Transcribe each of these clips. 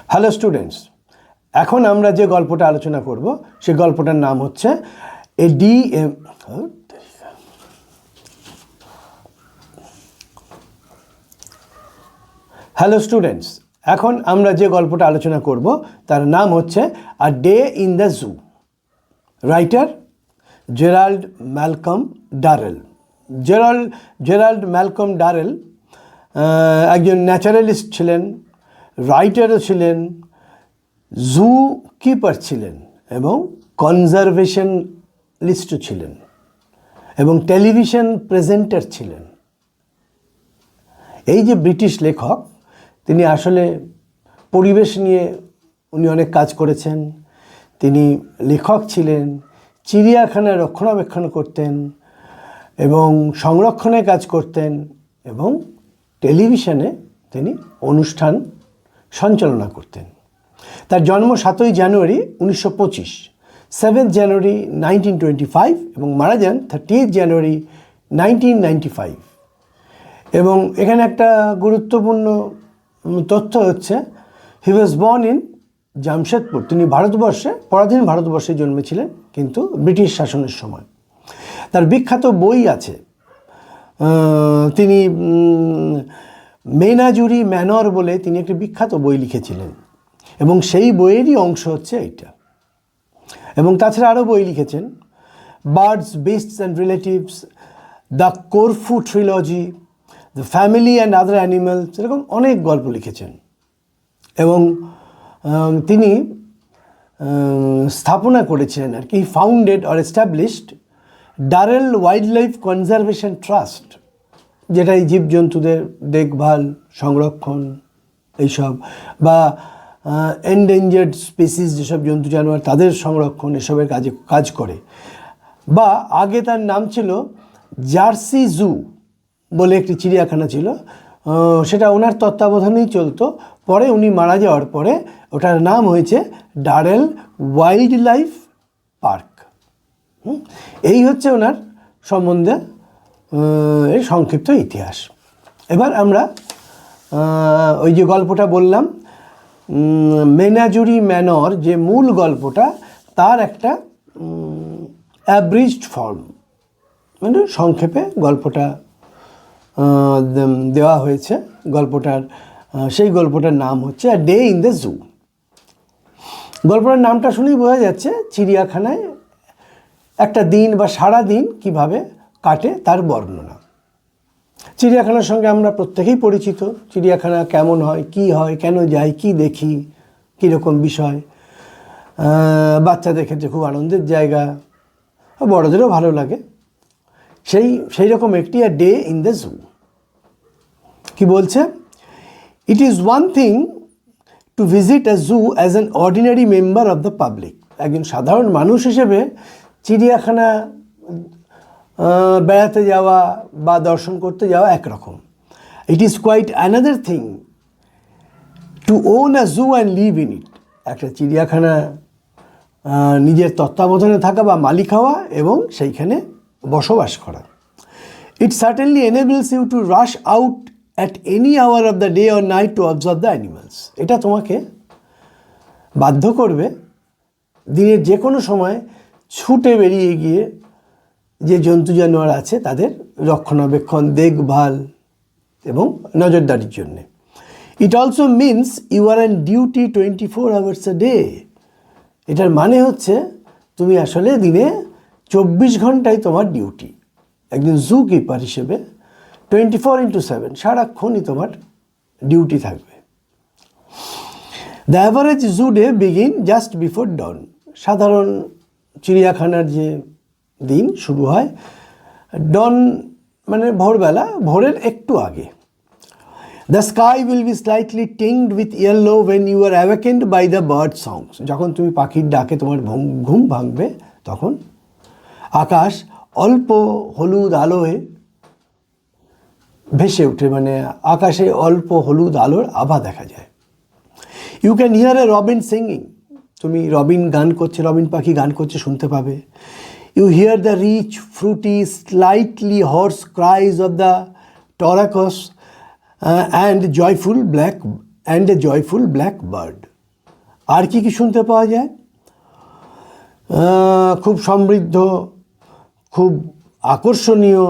Hello students, এখন আমরা যে গল্পটা আলোচনা করব সেই গল্পটার নাম হচ্ছে হ্যালো স্টুডেন্টস, এখন আমরা যে গল্পটা আলোচনা করব তার নাম হচ্ছে a day in the zoo. Writer Gerald Malcolm Durrell. Gerald Malcolm Durrell একজন ন্যাচারালিস্ট ছিলেন, রাইটারও ছিলেন, জু কিপার ছিলেন এবং কনজারভেশনিস্টও ছিলেন এবং টেলিভিশন প্রেজেন্টার ছিলেন। এই যে ব্রিটিশ লেখক, তিনি আসলে পরিবেশ নিয়ে উনি অনেক কাজ করেছেন। তিনি লেখক ছিলেন, চিড়িয়াখানা রক্ষণাবেক্ষণ করতেন এবং সংরক্ষণে কাজ করতেন এবং টেলিভিশনে তিনি অনুষ্ঠান সঞ্চালনা করতেন। তার জন্ম 7ই জানুয়ারি 1925, 7th জানুয়ারি 1925 এবং মারা যান 30th জানুয়ারি 1995। এবং এখানে একটা গুরুত্বপূর্ণ তথ্য হচ্ছে হি ওয়াজ বর্ন ইন জামশেদপুর। তিনি পরাধীন ভারতবর্ষে জন্মেছিলেন, কিন্তু ব্রিটিশ শাসনের সময়। তার বিখ্যাত বই আছে, তিনি মেনাজুরি ম্যানর বলে তিনি একটি বিখ্যাত বই লিখেছিলেন এবং সেই বইয়েরই অংশ হচ্ছে এইটা। এবং তাছাড়া আরও বই লিখেছেন, birds, beast's and relatives, the Corfu trilogy, the family and other animals, এরকম অনেক গল্প লিখেছেন। এবং তিনি স্থাপনা করেছিলেন আর কি, founded or established Durrell wild life conservation trust, যেটা এই জীবজন্তুদের দেখভাল, সংরক্ষণ এইসব, বা এন্ডেঞ্জার্ড স্পিসিস যেসব জন্তু জানোয়ার তাদের সংরক্ষণ এসবের কাজ করে। বা আগে তার নাম ছিল জার্সি জু বলে একটি চিড়িয়াখানা ছিল, সেটা ওনার তত্ত্বাবধানেই চলতো। পরে উনি মারা যাওয়ার পরে ওটার নাম হয়েছে ডারেল ওয়াইল্ড লাইফ পার্ক। এই হচ্ছে ওনার সম্বন্ধে এর সংক্ষিপ্ত ইতিহাস। এবার আমরা ওই যে গল্পটা বললাম, মেনাজুরি ম্যানর, যে মূল গল্পটা, তার একটা অ্যাব্রিজড ফর্ম, মানে সংক্ষেপে গল্পটা দেওয়া হয়েছে। সেই গল্পটার নাম হচ্ছে a day in the zoo. গল্পটার নামটা শুনেই বোঝা যাচ্ছে চিড়িয়াখানায় একটা দিন বা সারা দিন কীভাবে কাটে তার বর্ণনা। চিড়িয়াখানার সঙ্গে আমরা প্রত্যেকেই পরিচিত। চিড়িয়াখানা কেমন হয়, কি হয়, কেন যাই, কি দেখি, কীরকম বিষয়। বাচ্চাদের ক্ষেত্রে খুব আনন্দের জায়গা, বড়দেরও ভালো লাগে। সেই রকম একটি a day in the zoo. কি বলছে? It is one thing to visit a zoo as an ordinary member of the public. একজন সাধারণ মানুষ হিসেবে চিড়িয়াখানা বেড়াতে যাওয়া বা দর্শন করতে যাওয়া একরকম। It is quite another thing to own a zoo and live in it. একটা চিড়িয়াখানা নিজের তত্ত্বাবধানে থাকা বা মালিক হওয়া এবং সেইখানে বসবাস করা। It certainly enables you to rush out at any hour of the day or night to observe the animals. এটা তোমাকে বাধ্য করবে দিনের যে কোনো সময় ছুটে বেরিয়ে গিয়ে যে জন্তু জানোয়ার আছে তাদের রক্ষণাবেক্ষণ, দেখভাল এবং নজরদারির জন্যে। It also means you are an duty 24 hours a day। এটার মানে হচ্ছে তুমি আসলে দিনে 24 ঘন্টাই তোমার ডিউটি। একজন জু কিপার হিসেবে 24/7 সারাক্ষণই তোমার ডিউটি থাকবে। The average zoo day begin just before dawn. সাধারণ চিড়িয়াখানার যে দিন শুরু হয় ডন মানে ভোরবেলা, ভোরের একটু আগে। The sky will be slightly tinged with yellow when you are awakened by the bird songs. যখন তুমি পাখির ডাকে তোমার ঘুম ভাঙবে, তখন আকাশ অল্প হলুদ আলোয় ভেসে ওঠে, মানে আকাশে অল্প হলুদ আলোর আভা দেখা যায়। You can hear a robin singing. তুমি রবিন পাখি গান করছে শুনতে পাবে। You hear the rich, fruity, slightly hoarse cries of the touracos and a joyful black bird. আর কি কি শুনতে পাওয়া যায়? খুব সমৃদ্ধ, খুব আকর্ষণীয়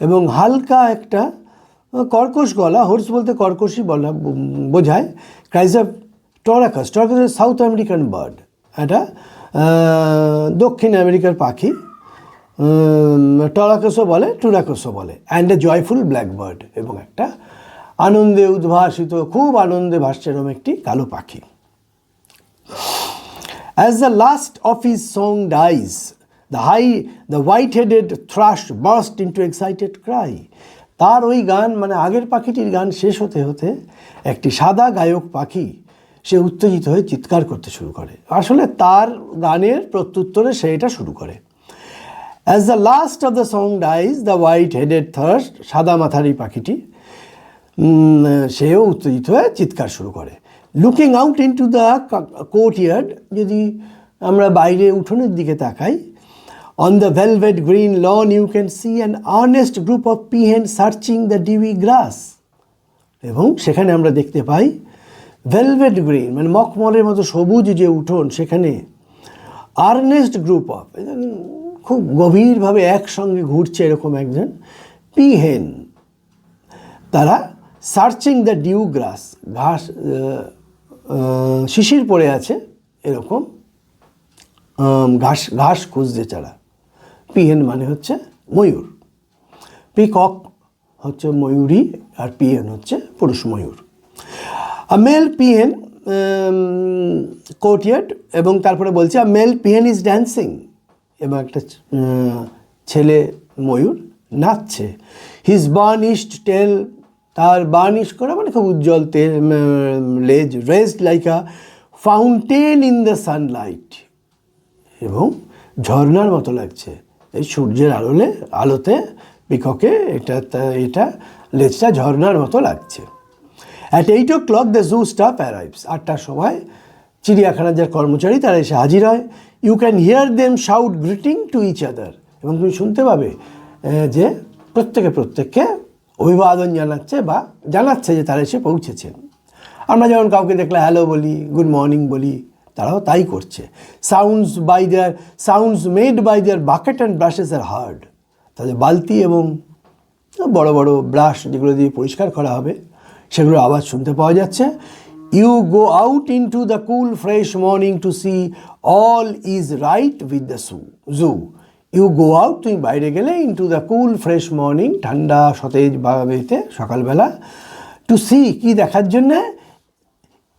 এবং হালকা একটা কর্কশ গলা, হোর্স বলতে কর্কশই বলা বোঝায়। Cries of touracos, touracos south American bird, এটা দক্ষিণ আমেরিকার পাখি, টরাকাসও বলে, টুরাকাসও বলে। And a joyful black bird, এবং একটা আনন্দে উদ্ভাসিত, খুব আনন্দে ভাসছে এরকম একটি কালো পাখি। As the last of his song dies, the white-headed thrush burst into excited cry. তার ওই গান, মানে আগের পাখিটির গান শেষ হতে হতে একটি সাদা গায়ক পাখি সে উত্তেজিত হয়ে চিৎকার করতে শুরু করে। আসলে তার গানের প্রত্যুত্তরে সে এটা শুরু করে। As the last of the song dies, the white-headed thrush, সাদা মাথার এই পাখিটি, সেও উত্তেজিত হয়ে চিৎকার শুরু করে। Looking out into the courtyard, যদি আমরা বাইরে উঠোনের দিকে তাকাই, on the velvet green lawn you can see an earnest group of peahen searching the dewy grass. এবং সেখানে আমরা দেখতে পাই ভেলভেট গ্রিন, মানে মখমলের মতো সবুজ যে উঠোন, সেখানে আর্নেস্ট গ্রুপ অফ, খুব গভীরভাবে একসঙ্গে ঘুরছে এরকম একজন পিহেন, তারা সার্চিং দ্য ডিউ গ্রাস, ঘাস, শিশির পড়ে আছে এরকম ঘাস ঘাস খুঁজছে তারা। পিহেন মানে হচ্ছে ময়ূর, পিকক হচ্ছে ময়ূরী, আর পিহেন হচ্ছে পুরুষ ময়ূর। মেল পিহেন কোর্টইয়ার্ড, এবং তারপরে বলছে মেল পিহেন ইজ ড্যান্সিং, এবং একটা ছেলে ময়ূর নাচছে। হিজ বার্নিশড টেল, তার বার্নিশ করা মানে খুব উজ্জ্বল তেল, লেজ, rest like a fountain in the Sunlight, এবং ঝর্নার মতো লাগছে এই সূর্যের আলোতে পিককে এটা লেজটা ঝর্নার মতো লাগছে। At 8 o'clock the zoo staff arrives, 8টার সময় চিড়িয়াখানার যার কর্মচারী তারা এসে হাজির হয়। You can hear them shout greeting to each other, এবং তুমি শুনতে পাবে যে প্রত্যেককে অভিবাদন জানাচ্ছে বা জানাচ্ছে যে তারা এসে পৌঁছেছেন। আমরা যেমন কাউকে দেখলে হ্যালো বলি, গুড মর্নিং বলি, তারাও তাই করছে। Sounds made by their bucket and brushes are heard, তাদের বালতি এবং বড় বড় ব্রাশ যেগুলো দিয়ে পরিষ্কার করা হবে সেগুলোর আওয়াজ শুনতে পাওয়া যাচ্ছে। You go out into the cool fresh morning to see all is right with the zoo. You go out, তুমি বাইরে গেলে, into the cool fresh morning, ঠান্ডা সতেজ বাগাবেতে সকালবেলা, টু সি, কি দেখার জন্যে,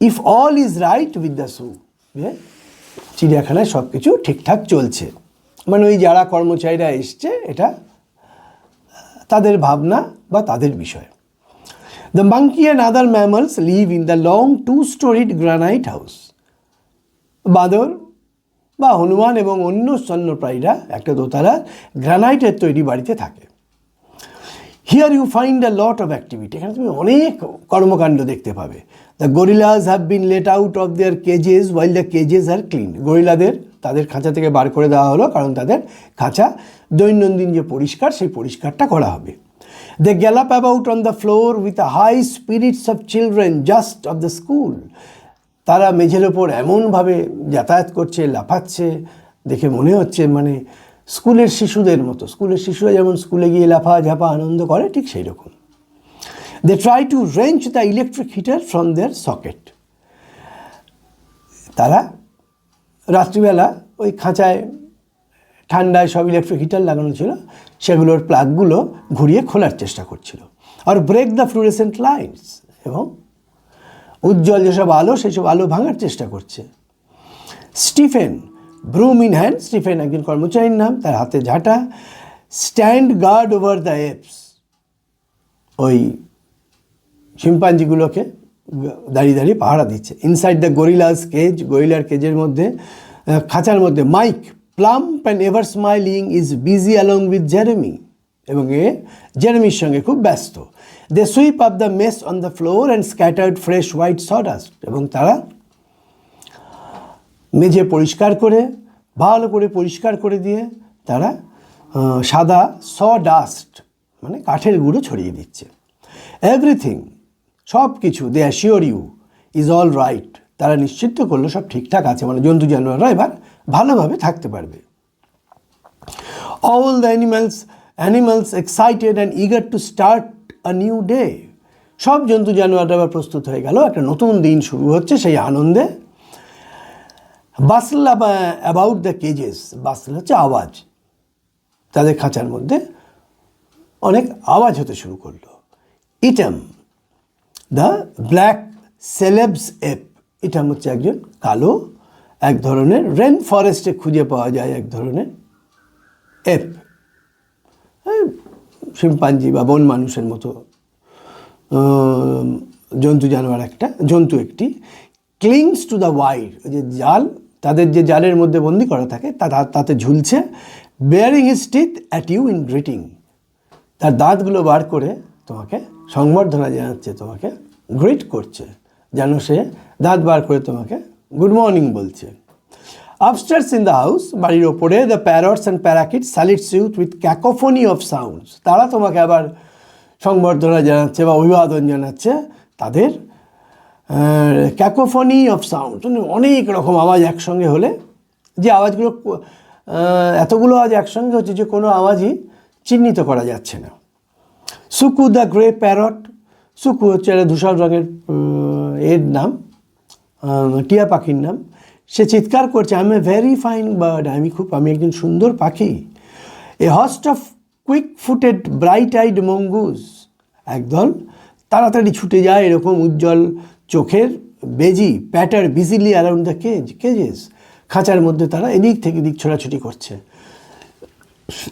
if all is right with the zoo, যে চিড়িয়াখানায় সব কিছু ঠিকঠাক চলছে, মানে ওই যারা কর্মচারীরা এসছে এটা তাদের ভাবনা বা তাদের বিষয়। The monkey and other mammals live in the long 2-storied granite house. বাঁদর বা হনুমান এবং অন্য স্তন্যপ্রায়ীরা একটা দোতলা গ্রানাইটের তৈরি বাড়িতে থাকে। Here you find a lot of activity, এখানে তুমি অনেক কর্মকাণ্ড দেখতে পাবে। The gorillas have been let out of their cages while the cages are clean. গরিলাদের তাদের খাঁচা থেকে বার করে দেওয়া হলো, কারণ তাদের খাঁচা দৈনন্দিন যে পরিষ্কার সেই পরিষ্কারটা করা হবে। They gallop about on the floor with a high spirits of children just of the school. তারা মেঝের ওপর এমনভাবে যাতায়াত করছে, লাফাচ্ছে, দেখে মনে হচ্ছে মানে স্কুলের শিশুদের মতো। স্কুলের শিশুরা যেমন স্কুলে গিয়ে লাফা ঝাপা আনন্দ করে, ঠিক সেই রকম। They try to wrench the electric heater from their socket. তারা রাত্রিবেলা ওই খাঁচায় ঠান্ডায় সব ইলেকট্রিক হিটার লাগানো ছিল, সেগুলোর প্লাগগুলো ঘুরিয়ে খোলার চেষ্টা করছিল। Are break the fluorescent lights, এবং উজ্জ্বল যেসব আলো সেসব আলো ভাঙার চেষ্টা করছে। Stephen, broom in hand, Stephen একজন কর্মচারীর নাম, তার হাতে ঝাঁটা। Stand guard over the apes, ওই শিম্পাঞ্জিগুলোকে দাঁড়িয়ে দাঁড়িয়ে পাহারা দিচ্ছে। ইনসাইড দ্য গরিলাস কেজ, গরিলার কেজের মধ্যে, খাঁচার মধ্যে, Mike, plump and ever smiling is busy along with Jeremy, এবং জেরেমির সঙ্গে খুব ব্যস্ত। They sweep up the mess on the floor and scattered fresh white sawdust, এবং তারা মেঝে পরিষ্কার করে ভালো করে পরিষ্কার করে দিয়ে তারা সাদা সডাস্ট মানে কাঠের গুঁড়ো ছড়িয়ে দিচ্ছে। এভরিথিং, সব কিছু, they assure you, is all right, তারা নিশ্চিত করলো সব ঠিকঠাক আছে, মানে জন্তু জানোয়াররা এবার ভালোভাবে থাকতে পারবে। All the animals excited and eager to start a new day. সব জন্তু জানোয়াররা এবার প্রস্তুত হয়ে গেল, একটা নতুন দিন শুরু হচ্ছে সেই আনন্দে। Bustle about the cages. Bustle হচ্ছে আওয়াজ, তাদের খাঁচার মধ্যে অনেক আওয়াজ হতে শুরু করলো। Item, the black celeb's ape. ইটাম হচ্ছে একজন কালো, এক ধরনের রেন ফরেস্টে খুঁজে পাওয়া যায় এক ধরনের এপ, শিম্পাঞ্জি বা বন মানুষের মতো জন্তু জানোয়ার, জন্তু একটি। ক্লিংস টু দ্য ওয়াইর, যে জাল, তাদের যে জালের মধ্যে বন্দি করা থাকে তাতে ঝুলছে। Baring his teeth at you in greeting, তার দাঁতগুলো বার করে তোমাকে সংবর্ধনা জানাচ্ছে, তোমাকে গ্রিট করছে, যেন সে দাঁত বার করে তোমাকে গুড মর্নিং বলছে। আপস্টার্স ইন দ্য হাউস, বাড়ির ওপরে, the parrots and parakeet salutes you with cacophony of sounds, তারা তোমাকে আবার সংবর্ধনা জানাচ্ছে বা অভিবাদন জানাচ্ছে। তাদের ক্যাকোফোনি অফ সাউন্ড, অনেক রকম আওয়াজ একসঙ্গে হলে, যে আওয়াজগুলো এতগুলো আওয়াজ একসঙ্গে হচ্ছে যে কোনো আওয়াজই চিহ্নিত করা যাচ্ছে না। Suku the grey parrot, Suku হচ্ছে একটা ধূসর রঙের এর নাম, টিয়া পাখির নাম। সে চিৎকার করছে, I am a very fine bird, আমি একজন সুন্দর পাখি। A host of quick footed bright eyed mongoose, একদল তাড়াতাড়ি ছুটে যায় এরকম উজ্জ্বল চোখের বেজি, প্যাটার বিজিলি অ্যারাউন্ড দ্য কেজেস, খাঁচার মধ্যে তারা এদিক থেকে দিক ছোটাছুটি করছে।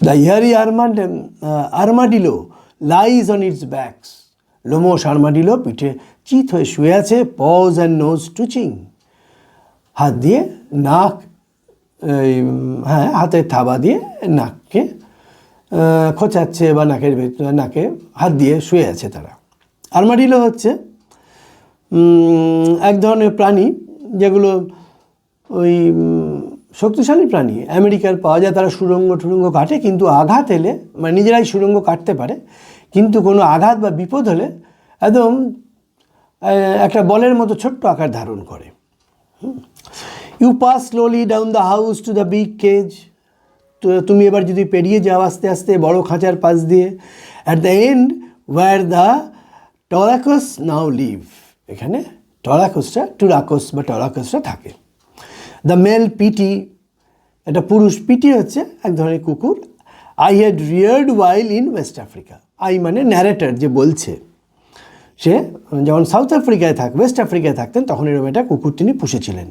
The hairy armadillo lies on its backs, লোমশ আর্মাডিলো পিঠে চিত হয়ে শুয়ে আছে। পজ অ্যান্ড নোজ টুচিং, হাত দিয়ে নাক, হাতের থাবা দিয়ে নাককে খোঁচাচ্ছে বা নাকের ভেতরে নাকে হাত দিয়ে শুয়ে আছে তারা। আর্মাডিলো হচ্ছে এক ধরনের প্রাণী যেগুলো ওই শক্তিশালী প্রাণী, আমেরিকার পাওয়া যায়। তারা সুড়ঙ্গ কাটে, কিন্তু আঘাত এলে, মানে নিজেরাই সুড়ঙ্গ কাটতে পারে, কিন্তু কোনো আঘাত বা বিপদ হলে একদম একটা বলের মতো ছোট্ট আকার ধারণ করে। You pass slowly down the house to the big cage, তো তুমি এবার যদি পেরিয়ে যাও আস্তে আস্তে বড় খাঁচার পাশ দিয়ে। At the end where the touracos now live, এখানে টরাকসটা থাকে। দ্য মেল পিটি, এটা পুরুষ, পিটি হচ্ছে এক ধরনের কুকুর। I had রিয়ার্ড while in West Africa, I মানে ন্যারেটর যে বলছে, সে যখন ওয়েস্ট আফ্রিকায় থাকতেন তখন এরকম একটা কুকুর তিনি পুষেছিলেন।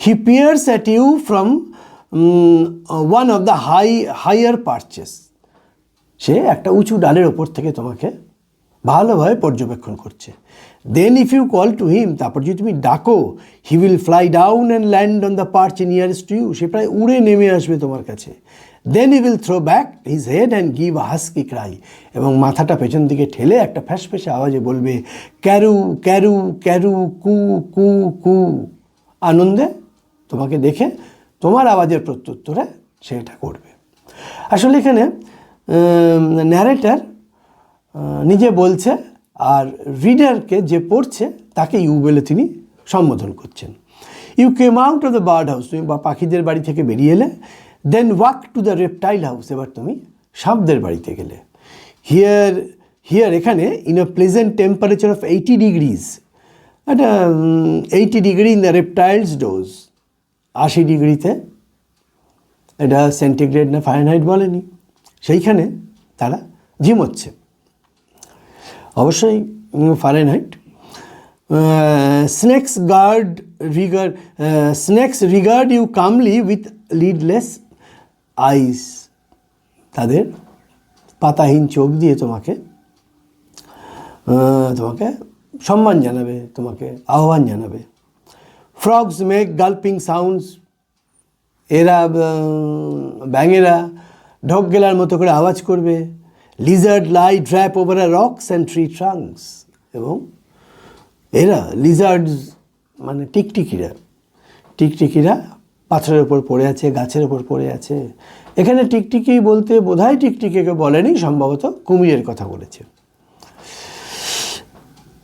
He peers at you from one of the higher perches, সে একটা উঁচু ডালের ওপর থেকে তোমাকে ভালোভাবে পর্যবেক্ষণ করছে। Then if you call to him, তারপর যদি তুমি ডাকো, he will fly down and land on the perch nearest to you, সে প্রায় উড়ে নেমে আসবে তোমার কাছে। Then he will throw back his head and give a husky cry, এবং মাথাটা পেছন দিকে ঠেলে একটা ফ্যাসফ্যাসে আওয়াজে বলবে, ক্যারু ক্যারু ক্যারু কু কু কু। আনন্দে তোমাকে দেখে তোমার আওয়াজের প্রত্যুত্তরে সে এটা করবে। আসলে এখানে ন্যারেটার নিজে বলছে, আর রিডারকে যে পড়ছে তাকে ইউ বলে তিনি সম্বোধন করছেন। You came out of the bird house, তুমি বা পাখিদের বাড়ি থেকে বেরিয়ে এলে। Then walk to the reptile house, এবার তুমি সাপদের বাড়িতে গেলে। হিয়ার এখানে in a pleasant temperature of 80 degrees, এটা 80 degree in the reptiles doze, 80 ডিগ্রিতে, এটা সেন্টিগ্রেড না ফারেনহাইট বলেনি, সেইখানে তারা ঝিমোচ্ছে, অবশ্যই Fahrenheit. Snakes regard you calmly with lidless eyes, তাদের পাতাহীন চোখ দিয়ে তোমাকে সম্মান জানাবে, তোমাকে আহ্বান জানাবে। ফ্রগস মেক গাল্পিং সাউন্ডস, এরা ব্যাঙেরা ঢোক গেলার মতো করে আওয়াজ করবে। Lizaad lie draft over a rocks and tree trunks, এবং এরা লিজার্ডস মানে টিকটিকিরা পাথরের ওপর পড়ে আছে, গাছের ওপর পড়ে আছে। এখানে টিকটিকি বলতে বোধহয় টিকটিকিকে বলেনি, সম্ভবত কুমিরের কথা বলেছে।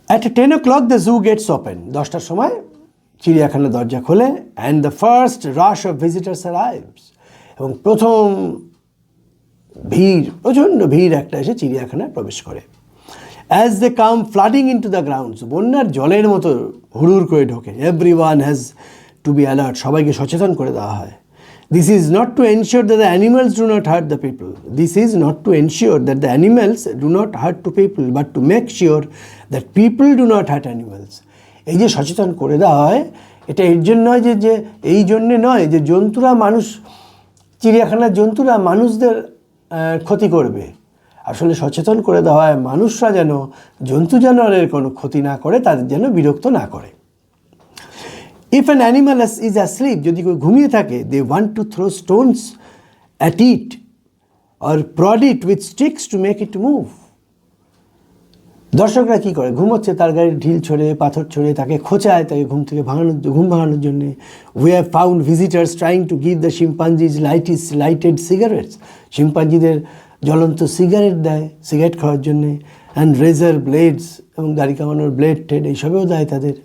At 10 o'clock the zoo gates open, 10টার সময় চিড়িয়াখানার দরজা খোলে, and the first rush of visitors arrives, এবং প্রথম ভিড়, প্রচণ্ড ভিড় একটা এসে চিড়িয়াখানায় প্রবেশ করে। As they come flooding in to the grounds, বন্যার জলের মতো হুড়ুর করে ঢোকে। Everyone has to be alert, সবাইকে সচেতন করে দেওয়া হয়। This is not to ensure that the animals do not hurt the people, this is not to ensure that the animals do not hurt to people, but to make sure that people do not hurt animals. এই যে সচেতন করে দেওয়া হয়, এটা এর জন্য নয় যে এই জন্যে নয় যে জন্তুরা মানুষ, চিড়িয়াখানার জন্তুরা মানুষদের ক্ষতি করবে। আসলে সচেতন করে দেওয়া হয় মানুষরা যেন জন্তু জানোয়ারের কোনো ক্ষতি না করে, তাদের যেন বিরক্ত না করে। If an animal is asleep, যদি কেউ ঘুমিয়ে থাকে, they want to throw stones at it or prod it with sticks to make it move. দর্শকরা কী করে, ঘুমোচ্ছে, তার গায়ে ঢিল ছড়ে, পাথর ছড়ে, তাকে খোঁচায়, তাকে ঘুম ভাঙানোর জন্যে। We have found visitors trying to give the chimpanzees lighted cigarettes, শিম্পাঞ্জিদের জ্বলন্ত সিগারেট দেয় সিগারেট খাওয়ার জন্যে, অ্যান্ড রেজার ব্লেডস, এবং দাড়ি কামানোর ব্লেড টেড এইসবেও দেয় তাদের।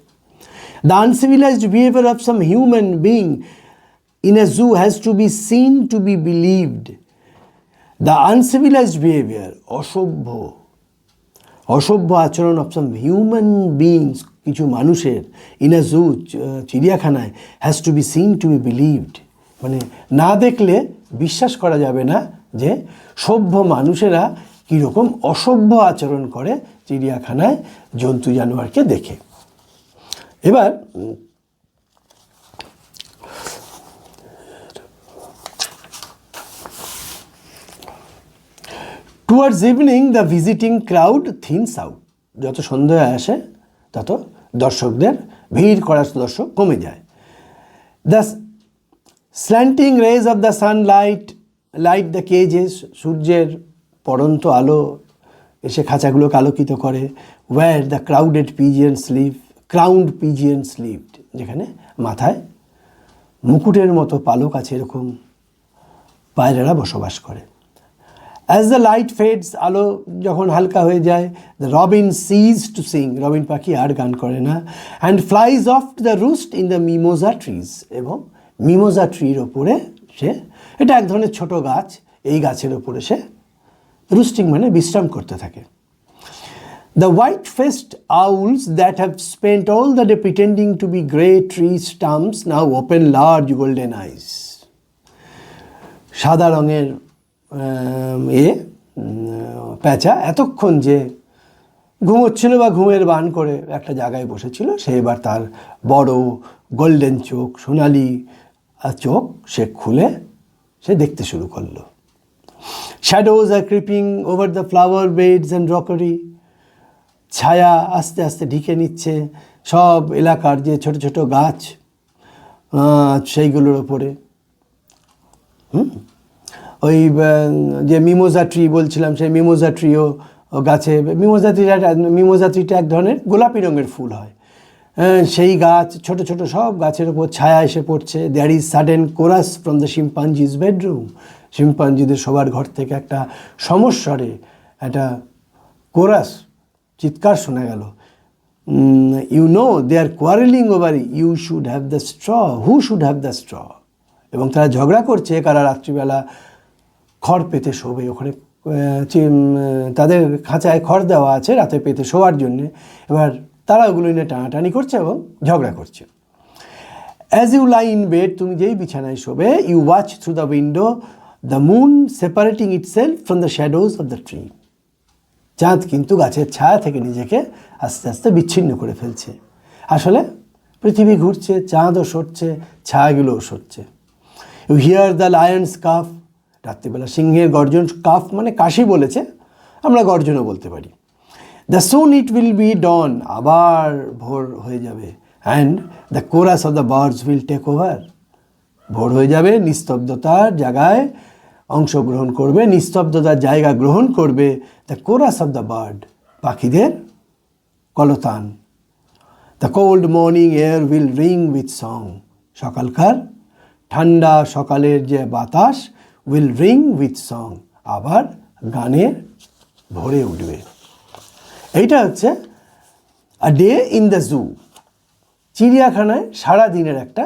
The uncivilised behaviour of some human being in a zoo has to be seen to be believed. The uncivilised behaviour, অসভ্য আচরণ অফ সাম হিউম্যান বিইংস, কিছু মানুষের, ইন আ জু, চিড়িয়াখানায়, has to be seen to be believed, মানে না দেখলে বিশ্বাস করা যাবে না যে সভ্য মানুষেরা কীরকম অসভ্য আচরণ করে চিড়িয়াখানায় জন্তু জানোয়ারকে দেখে। এবার towards evening the visiting crowd thins out, যত সন্ধ্যা আসে তত দর্শকদের ভিড় করার দর্শক কমে যায়। The slanting rays of the sunlight light the cages, সূর্যের পড়ন্ত আলো এসে খাঁচাগুলোকে আলোকিত করে। Where the crowned pigeon sleeved, যেখানে মাথায় মুকুটের মতো পালক আছে এরকম পায়রারা বসবাস করে। অ্যাজ দ্য লাইট ফেডস, আলো যখন হালকা হয়ে যায়, the robin ceases to sing, robin পাখি আর গান করে না। And flies off to the roost in the mimosa trees, এবং মিমোজা ট্রির ওপরে সে, এটা এক ধরনের ছোট গাছ, এই গাছের ওপরে সে রুস্টিং মানে বিশ্রাম করতে থাকে। The white faced owls that have spent all the day pretending to be grey tree stumps now open large golden eyes, সাদা রঙের প্যাঁচা এতক্ষণ যে ঘুমোচ্ছিল বা ঘুমের বান করে একটা জায়গায় বসেছিল, সে এবার তার বড় গোল্ডেন চোখ, সোনালি চোখ সে খুলে সে দেখতে শুরু করলো। Shadows are creeping over the flower beds and rockery, ছায়া আস্তে আস্তে ঢেকে নিচ্ছে সব এলাকার যে ছোট ছোট গাছ সেইগুলোর ওপরে। ওই যে মিমোজা ট্রি বলছিলাম, সেই মিমোজা ট্রিও গাছে, মিমোজা ট্রিটা এক ধরনের গোলাপি রঙের ফুল হয়, সেই গাছ ছোট ছোট সব গাছের ওপর ছায়া এসে পড়ছে। There is sudden chorus from the chimpanzees bedroom, শিম্পাঞ্জিদের সবার ঘর থেকে একটা সমস্বরে একটা কোরাস, চিৎকার শোনা গেল। You know they are quarrelling over you should have the straw, who should have the straw, এবং তারা ঝগড়া করছে কারা রাত্রিবেলা খড় পেতে শোবে। ওখানে তাদের খাঁচায় খড় দেওয়া আছে রাতে পেতে শোয়ার জন্যে, এবার তারা ওগুলো নিয়ে টানাটানি করছে এবং ঝগড়া করছে। As you lie in bed, তুমি যেই বিছানায় শোবে, you watch through the window the moon separating itself from the shadows of the tree, চাঁদ কিন্তু গাছের ছায়া থেকে নিজেকে আস্তে আস্তে বিচ্ছিন্ন করে ফেলছে। আসলে পৃথিবী ঘুরছে, চাঁদও সরছে, ছায়াগুলোও সরছে। You hear the lions cough, রাত্রিবেলা সিংহের গর্জন, কাফ মানে কাশি বলেছে, আমরা গর্জনও বলতে পারি। The soon it will be dawn, আবার ভোর হয়ে যাবে। And the chorus of the birds will take over, ভোর হয়ে যাবে, নিস্তব্ধতার জায়গায় অংশগ্রহণ করবে, নিস্তব্ধতার জায়গা গ্রহণ করবে the chorus of the bird, পাখিদের কলতান। The cold morning air will ring with song, সকালকার ঠান্ডা সকালের যে বাতাস উইল রিং উইথ সং, আবার গানে ভরে উঠবে। এইটা হচ্ছে a day in the zoo, চিড়িয়াখানায় সারা দিনের একটা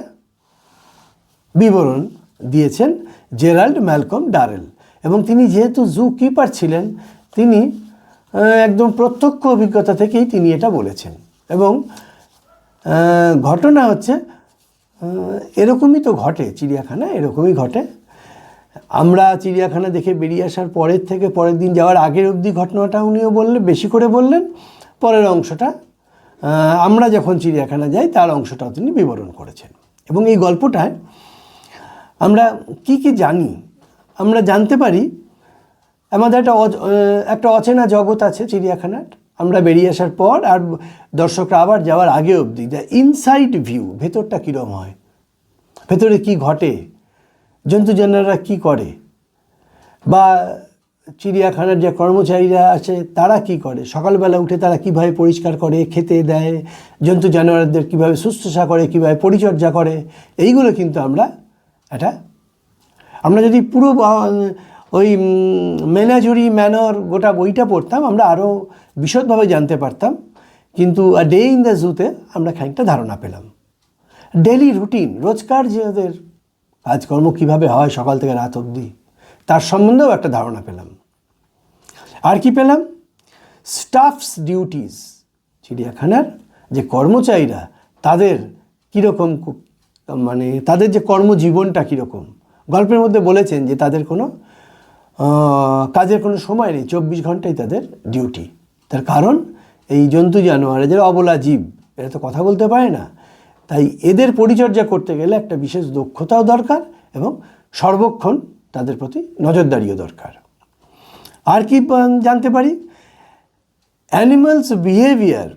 বিবরণ দিয়েছেন জেরাল্ড ম্যালকম ডারেল। এবং তিনি যেহেতু জু কিপার ছিলেন, তিনি একদম প্রত্যক্ষ অভিজ্ঞতা থেকেই তিনি এটা বলেছেন। এবং ঘটনা হচ্ছে এরকমই তো ঘটে, চিড়িয়াখানায় এরকমই ঘটে। আমরা চিড়িয়াখানা দেখে বেরিয়ে আসার পরের থেকে পরের দিন যাওয়ার আগের অবধি ঘটনাটা উনিও বললেন, বেশি করে বললেন। পরের অংশটা আমরা যখন চিড়িয়াখানা যাই তার অংশটাও তিনি বিবরণ করেছেন। এবং এই গল্পটায় আমরা কি কি জানি, আমরা জানতে পারি আমাদের একটা অচেনা জগৎ আছে চিড়িয়াখানার। আমরা বেরিয়ে আসার পর আর দর্শকরা আবার যাওয়ার আগে অবধি দ্য ইনসাইড ভিউ, ভেতরটা কীরকম হয়, ভেতরে কি ঘটে, জন্তু জানোয়াররা কী করে, বা চিড়িয়াখানার যে কর্মচারীরা আছে তারা কি করে, সকালবেলা উঠে তারা কীভাবে পরিষ্কার করে, খেতে দেয়, জন্তু জানোয়ারদের কীভাবে শুশ্রূষা করে, কীভাবে পরিচর্যা করে, এইগুলো কিন্তু আমরা যদি পুরো ওই মেনাজুরি ম্যানর গোটা বইটা পড়তাম, আমরা আরও বিশদভাবে জানতে পারতাম। কিন্তু ডে ইন দ্য জুতে আমরা খানিকটা ধারণা পেলাম। ডেলি রুটিন, রোজকার যে ওদের কাজকর্ম কীভাবে হয় সকাল থেকে রাত অবধি, তার সম্বন্ধেও একটা ধারণা পেলাম। আর কি পেলাম? স্টাফস ডিউটিস, চিড়িয়াখানার যে কর্মচারীরা তাদের কীরকম, মানে তাদের যে কর্মজীবনটা কীরকম। গল্পের মধ্যে বলেছেন যে তাদের কোনো কাজের কোনো সময় নেই, 24 ঘন্টাই তাদের ডিউটি। তার কারণ এই জন্তু জানোয়ার, যারা অবলা জীব, এরা তো কথা বলতে পারে না, তাই এদের পরিচর্যা করতে গেলে একটা বিশেষ দক্ষতাও দরকার এবং সর্বক্ষণ তাদের প্রতি নজরদারিও দরকার। আর কি জানতে পারি? অ্যানিমালস বিহেভিয়ার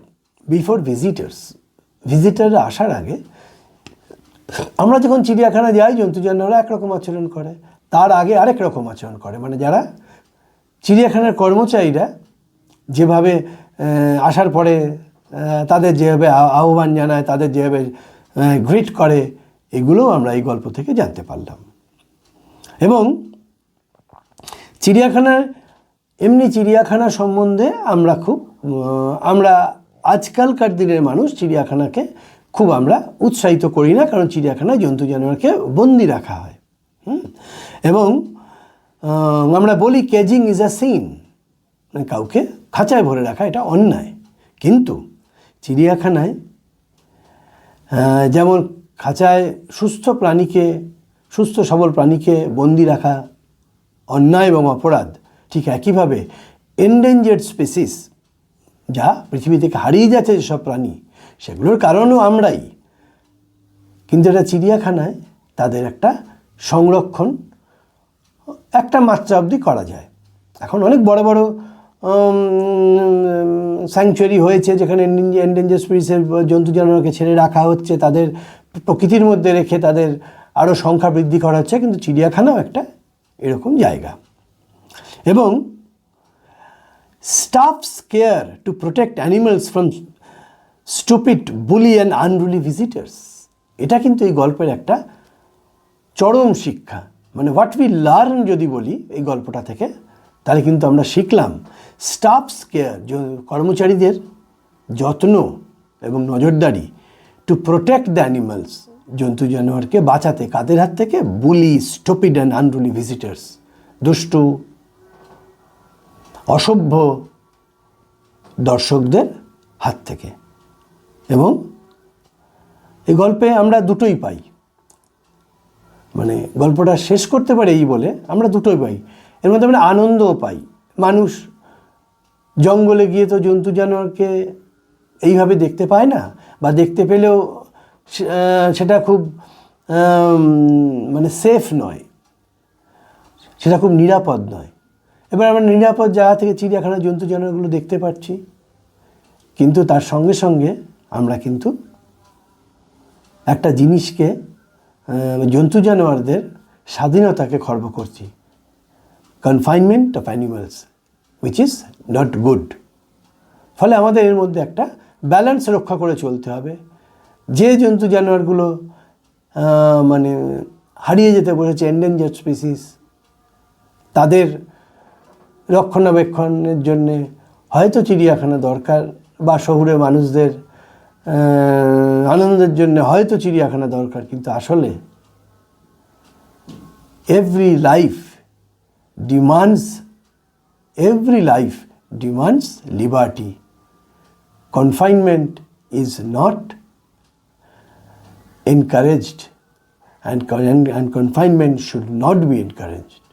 বিফোর ভিজিটার্স, ভিজিটাররা আসার আগে আমরা যখন চিড়িয়াখানা যাই জন্তু জানোয়াররা একরকম আচরণ করে, তার আগে আরেক রকম আচরণ করে। মানে যারা চিড়িয়াখানার কর্মচারীরা যেভাবে আসার পরে তাদের যেভাবে আহ্বান জানায়, তাদের যেভাবে গ্রিট করে, এগুলোও আমরা এই গল্প থেকে জানতে পারলাম। এবং চিড়িয়াখানা সম্বন্ধে আমরা আজকালকার দিনের মানুষ চিড়িয়াখানাকে খুব আমরা উৎসাহিত করি না, কারণ চিড়িয়াখানায় জন্তু জানোয়ারকে বন্দি রাখা হয়। এবং আমরা বলি কেজিং ইজ আ সিন, মানে কাউকে খাঁচায় ভরে রাখা এটা অন্যায়। কিন্তু চিড়িয়াখানায় যেমন খাঁচায় সুস্থ সবল প্রাণীকে বন্দি রাখা অন্যায় এবং অপরাধ, ঠিক একইভাবে এন্ডেঞ্জার্ড স্পেসিস, যা পৃথিবী থেকে হারিয়ে যাচ্ছে যেসব প্রাণী, সেগুলোর কারণও আমরাই। কিন্তু এটা চিড়িয়াখানায় তাদের একটা সংরক্ষণ একটা মাত্রা অবধি করা যায়। এখন অনেক বড় বড় স্যাংচুয়ারি হয়েছে যেখানে এন্ডেঞ্জার্ড স্পিসিসের জন্তু জানোয়ারকে ছেড়ে রাখা হচ্ছে, তাদের প্রকৃতির মধ্যে রেখে তাদের আরও সংখ্যা বৃদ্ধি করা হচ্ছে। কিন্তু চিড়িয়াখানাও একটা এরকম জায়গা। এবং stuffs care to protect animals from stupid, bully and unruly visitors, এটা কিন্তু এই গল্পের একটা চরম শিক্ষা। মানে হোয়াট উই লার্ন যদি বলি এই গল্পটা থেকে, তাহলে কিন্তু আমরা শিখলাম স্টাফস কেয়ার, কর্মচারীদের যত্ন এবং নজরদারি, টু প্রোটেক্ট দ্য অ্যানিমালস, জন্তু জানোয়ারকে বাঁচাতে কাদের হাত থেকে? বুলি, স্টুপিড অ্যান্ড আনরুলি ভিজিটার্স, দুষ্টু অসভ্য দর্শকদের হাত থেকে। এবং এই গল্পে আমরা দুটোই পাই, মানে গল্পটা শেষ করতে পারে এই বলে আমরা দুটোই পাই। এর মধ্যে আমরা আনন্দও পাই। মানুষ জঙ্গলে গিয়ে তো জন্তু জানোয়ারকে এইভাবে দেখতে পায় না, বা দেখতে পেলেও সেটা খুব মানে সেফ নয়, সেটা খুব নিরাপদ নয়। এবার আমরা নিরাপদ জায়গা থেকে চিড়িয়াখানার জন্তু জানোয়ারগুলো দেখতে পাচ্ছি, কিন্তু তার সঙ্গে সঙ্গে আমরা কিন্তু একটা জিনিসকে, জন্তু জানোয়ারদের স্বাধীনতাকে খর্ব করছি, confinement of animals, which is not good. ফলে আমাদের এর মধ্যে একটা ব্যালেন্স রক্ষা করে চলতে হবে। যে জন্তু জানোয়ারগুলো মানে হারিয়ে যেতে বসেছে, এন্ডেঞ্জার্ড স্পিসিস, তাদের রক্ষণাবেক্ষণের জন্যে হয়তো চিড়িয়াখানা দরকার, বা শহুরে মানুষদের আনন্দের জন্য হয়তো চিড়িয়াখানা দরকার, কিন্তু আসলে every life demands liberty. Confinement is not encouraged, and confinement should not be encouraged.